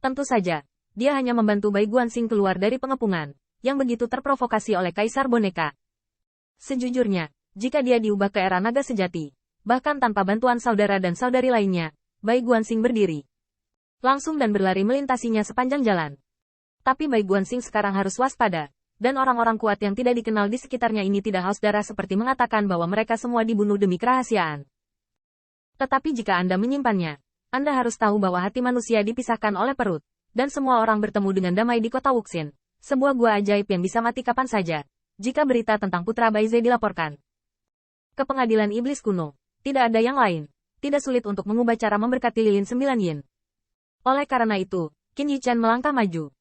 Tentu saja, dia hanya membantu Bai Guanxing keluar dari pengepungan, yang begitu terprovokasi oleh Kaisar Boneka. Sejujurnya, jika dia diubah ke era naga sejati, bahkan tanpa bantuan saudara dan saudari lainnya, Bai Guanxing berdiri langsung dan berlari melintasinya sepanjang jalan. Tapi Bai Guanxing sekarang harus waspada, dan orang-orang kuat yang tidak dikenal di sekitarnya ini tidak haus darah seperti mengatakan bahwa mereka semua dibunuh demi kerahasiaan. Tetapi jika Anda menyimpannya, Anda harus tahu bahwa hati manusia dipisahkan oleh perut, dan semua orang bertemu dengan damai di kota Wuxin, sebuah gua ajaib yang bisa mati kapan saja, jika berita tentang putra Baize dilaporkan ke pengadilan iblis kuno. Tidak ada yang lain, tidak sulit untuk mengubah cara memberkati lilin 9 yin. Oleh karena itu, Qin Yichen melangkah maju.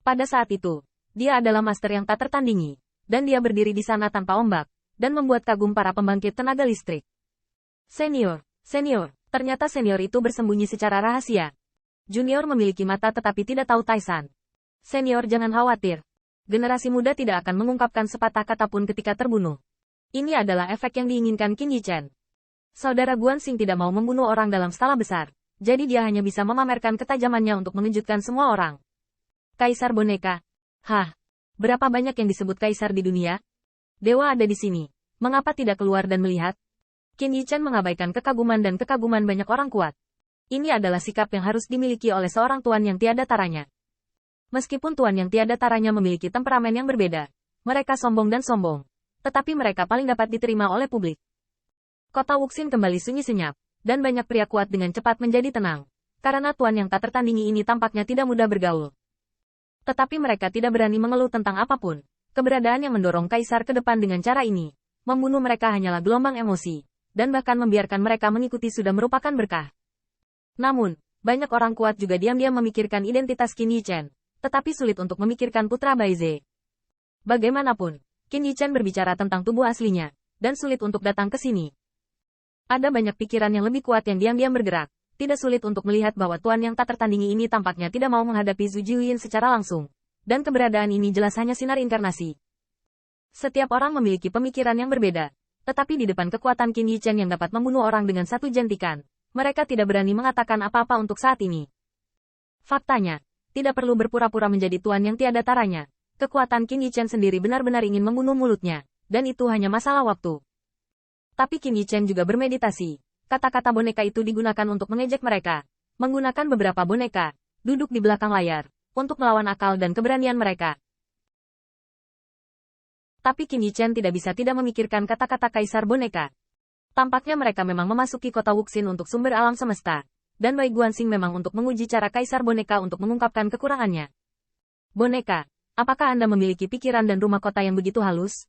Pada saat itu, dia adalah master yang tak tertandingi, dan dia berdiri di sana tanpa ombak, dan membuat kagum para pembangkit tenaga listrik. Senior, ternyata senior itu bersembunyi secara rahasia. Junior memiliki mata tetapi tidak tahu Taisan. Senior jangan khawatir. Generasi muda tidak akan mengungkapkan sepatah kata pun ketika terbunuh. Ini adalah efek yang diinginkan Qin Yichen. Saudara Guanxing tidak mau membunuh orang dalam skala besar. Jadi dia hanya bisa memamerkan ketajamannya untuk mengejutkan semua orang. Kaisar boneka. Hah? Berapa banyak yang disebut kaisar di dunia? Dewa ada di sini. Mengapa tidak keluar dan melihat? Qin Yichen mengabaikan kekaguman dan kekaguman banyak orang kuat. Ini adalah sikap yang harus dimiliki oleh seorang tuan yang tiada taranya. Meskipun tuan yang tiada taranya memiliki temperamen yang berbeda, mereka sombong dan sombong. Tetapi mereka paling dapat diterima oleh publik. Kota Wuxin kembali sunyi senyap. Dan banyak pria kuat dengan cepat menjadi tenang. Karena tuan yang tak tertandingi ini tampaknya tidak mudah bergaul. Tetapi mereka tidak berani mengeluh tentang apapun. Keberadaan yang mendorong kaisar ke depan dengan cara ini, membunuh mereka hanyalah gelombang emosi, dan bahkan membiarkan mereka mengikuti sudah merupakan berkah. Namun, banyak orang kuat juga diam-diam memikirkan identitas Qin Yichen, tetapi sulit untuk memikirkan putra Baize. Bagaimanapun, Qin Yichen berbicara tentang tubuh aslinya, dan sulit untuk datang ke sini. Ada banyak pikiran yang lebih kuat yang diam-diam bergerak. Tidak sulit untuk melihat bahwa tuan yang tak tertandingi ini tampaknya tidak mau menghadapi Zhu Jiuyin secara langsung. Dan keberadaan ini jelas hanya sinar inkarnasi. Setiap orang memiliki pemikiran yang berbeda. Tetapi di depan kekuatan Qin Yichen yang dapat membunuh orang dengan satu jentikan, mereka tidak berani mengatakan apa-apa untuk saat ini. Faktanya, tidak perlu berpura-pura menjadi tuan yang tiada taranya. Kekuatan Qin Yichen sendiri benar-benar ingin membunuh mulutnya. Dan itu hanya masalah waktu. Tapi Qin Yichen juga bermeditasi. Kata-kata boneka itu digunakan untuk mengejek mereka. Menggunakan beberapa boneka, duduk di belakang layar, untuk melawan akal dan keberanian mereka. Tapi Qin Yichen tidak bisa tidak memikirkan kata-kata kaisar boneka. Tampaknya mereka memang memasuki kota Wuxin untuk sumber alam semesta. Dan Bai Guanxing memang untuk menguji cara kaisar boneka untuk mengungkapkan kekurangannya. Boneka, apakah Anda memiliki pikiran dan rumah kota yang begitu halus?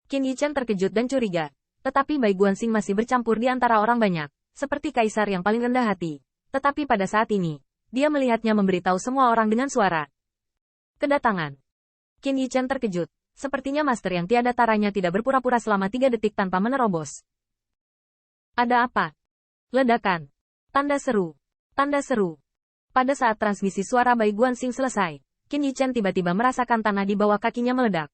Qin Yichen terkejut dan curiga. Tetapi Bai Guanxing masih bercampur di antara orang banyak, seperti kaisar yang paling rendah hati. Tetapi pada saat ini, dia melihatnya memberitahu semua orang dengan suara. Kedatangan. Qin Yichen terkejut. Sepertinya master yang tiada taranya tidak berpura-pura selama 3 detik tanpa menerobos. Ada apa? Ledakan. Tanda seru. Tanda seru. Pada saat transmisi suara Bai Guanxing selesai, Qin Yichen tiba-tiba merasakan tanah di bawah kakinya meledak.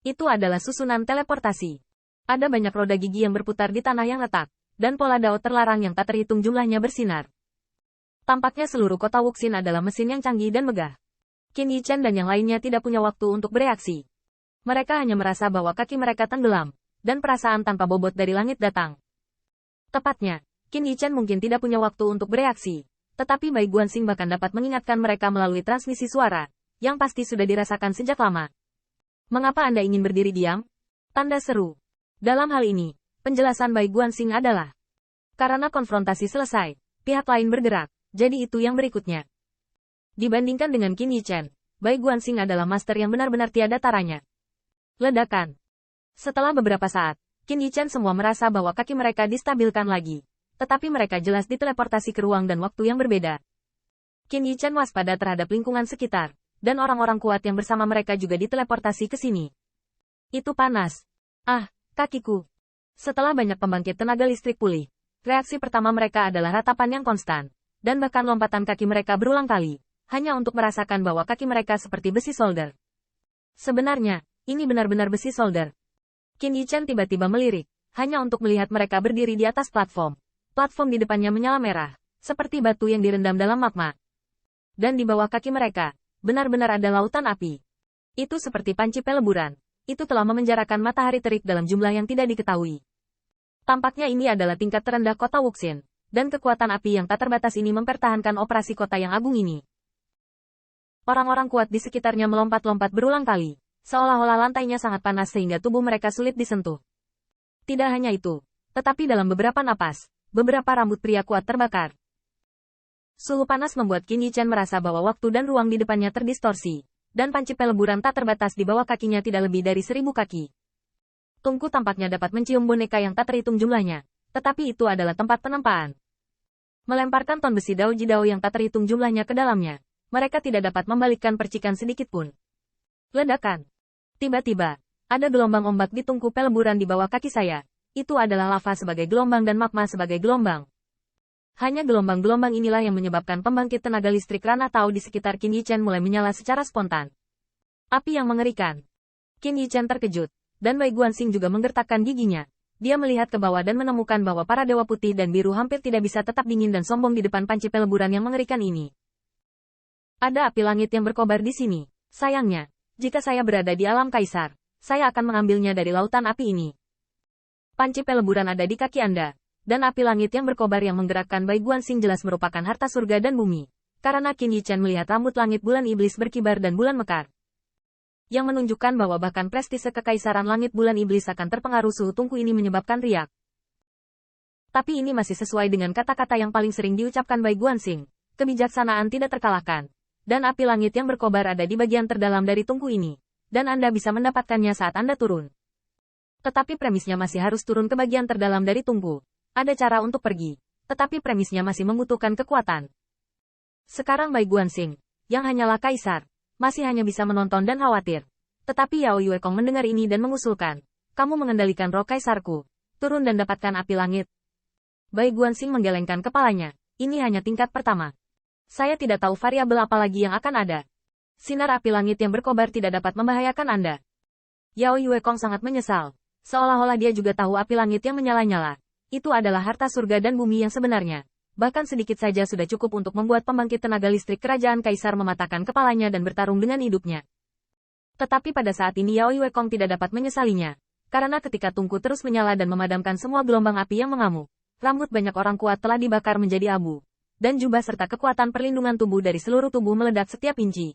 Itu adalah susunan teleportasi. Ada banyak roda gigi yang berputar di tanah yang retak, dan pola dao terlarang yang tak terhitung jumlahnya bersinar. Tampaknya seluruh kota Wuxin adalah mesin yang canggih dan megah. Qin Yichen dan yang lainnya tidak punya waktu untuk bereaksi. Mereka hanya merasa bahwa kaki mereka tenggelam, dan perasaan tanpa bobot dari langit datang. Tepatnya, Qin Yichen mungkin tidak punya waktu untuk bereaksi, tetapi Bai Guanxing bahkan dapat mengingatkan mereka melalui transmisi suara, yang pasti sudah dirasakan sejak lama. Mengapa Anda ingin berdiri diam? Tanda seru. Dalam hal ini, penjelasan Bai Guanxing adalah, karena konfrontasi selesai, pihak lain bergerak, jadi itu yang berikutnya. Dibandingkan dengan Qin Yichen, Bai Guanxing adalah master yang benar-benar tiada taranya. Ledakan. Setelah beberapa saat, Qin Yichen semua merasa bahwa kaki mereka distabilkan lagi, tetapi mereka jelas diteleportasi ke ruang dan waktu yang berbeda. Qin Yichen waspada terhadap lingkungan sekitar, dan orang-orang kuat yang bersama mereka juga diteleportasi ke sini. Itu panas. Ah! Kakiku. Setelah banyak pembangkit tenaga listrik pulih, reaksi pertama mereka adalah ratapan yang konstan, dan bahkan lompatan kaki mereka berulang kali, hanya untuk merasakan bahwa kaki mereka seperti besi solder. Sebenarnya, ini benar-benar besi solder. Qin Yichen tiba-tiba melirik, hanya untuk melihat mereka berdiri di atas platform. Platform di depannya menyala merah, seperti batu yang direndam dalam magma. Dan di bawah kaki mereka, benar-benar ada lautan api. Itu seperti panci peleburan. Itu telah memenjarakan matahari terik dalam jumlah yang tidak diketahui. Tampaknya ini adalah tingkat terendah kota Wuxin, dan kekuatan api yang tak terbatas ini mempertahankan operasi kota yang agung ini. Orang-orang kuat di sekitarnya melompat-lompat berulang kali, seolah-olah lantainya sangat panas sehingga tubuh mereka sulit disentuh. Tidak hanya itu, tetapi dalam beberapa napas, beberapa rambut pria kuat terbakar. Suhu panas membuat Qin Yichen merasa bahwa waktu dan ruang di depannya terdistorsi, dan panci peleburan tak terbatas di bawah kakinya tidak lebih dari 1000 kaki. Tungku tampaknya dapat mencium boneka yang tak terhitung jumlahnya, tetapi itu adalah tempat penempaan. Melemparkan ton besi dao-jidao yang tak terhitung jumlahnya ke dalamnya, mereka tidak dapat membalikkan percikan sedikit pun. Ledakan. Tiba-tiba, ada gelombang ombak di tungku peleburan di bawah kaki saya. Itu adalah lava sebagai gelombang dan magma sebagai gelombang. Hanya gelombang-gelombang inilah yang menyebabkan pembangkit tenaga listrik Ranah Tao di sekitar Qin Yichen mulai menyala secara spontan. Api yang mengerikan. Qin Yichen terkejut, dan Bai Guanxing juga menggertakkan giginya. Dia melihat ke bawah dan menemukan bahwa para dewa putih dan biru hampir tidak bisa tetap dingin dan sombong di depan panci peleburan yang mengerikan ini. Ada api langit yang berkobar di sini. Sayangnya, jika saya berada di alam kaisar, saya akan mengambilnya dari lautan api ini. Panci peleburan ada di kaki Anda. Dan api langit yang berkobar yang menggerakkan Bai Guanxing jelas merupakan harta surga dan bumi. Karena Qin Yichen melihat rambut langit bulan iblis berkibar dan bulan mekar. Yang menunjukkan bahwa bahkan prestise kekaisaran langit bulan iblis akan terpengaruh suhu tungku ini menyebabkan riak. Tapi ini masih sesuai dengan kata-kata yang paling sering diucapkan Bai Guanxing. Kebijaksanaan tidak terkalahkan. Dan api langit yang berkobar ada di bagian terdalam dari tungku ini. Dan Anda bisa mendapatkannya saat Anda turun. Tetapi premisnya masih harus turun ke bagian terdalam dari tungku. Ada cara untuk pergi, tetapi premisnya masih membutuhkan kekuatan. Sekarang Bai Guanxing, yang hanyalah kaisar, masih hanya bisa menonton dan khawatir. Tetapi Yao Yuekong mendengar ini dan mengusulkan, kamu mengendalikan roh kaisarku, turun dan dapatkan api langit. Bai Guanxing menggelengkan kepalanya, ini hanya tingkat pertama. Saya tidak tahu variabel apa lagi yang akan ada. Sinar api langit yang berkobar tidak dapat membahayakan Anda. Yao Yuekong sangat menyesal, seolah-olah dia juga tahu api langit yang menyala-nyala. Itu adalah harta surga dan bumi yang sebenarnya. Bahkan sedikit saja sudah cukup untuk membuat pembangkit tenaga listrik kerajaan kaisar mematahkan kepalanya dan bertarung dengan hidupnya. Tetapi pada saat ini Yao Yuekong tidak dapat menyesalinya. Karena ketika tungku terus menyala dan memadamkan semua gelombang api yang mengamuk, rambut banyak orang kuat telah dibakar menjadi abu. Dan jubah serta kekuatan perlindungan tubuh dari seluruh tubuh meledak setiap inci.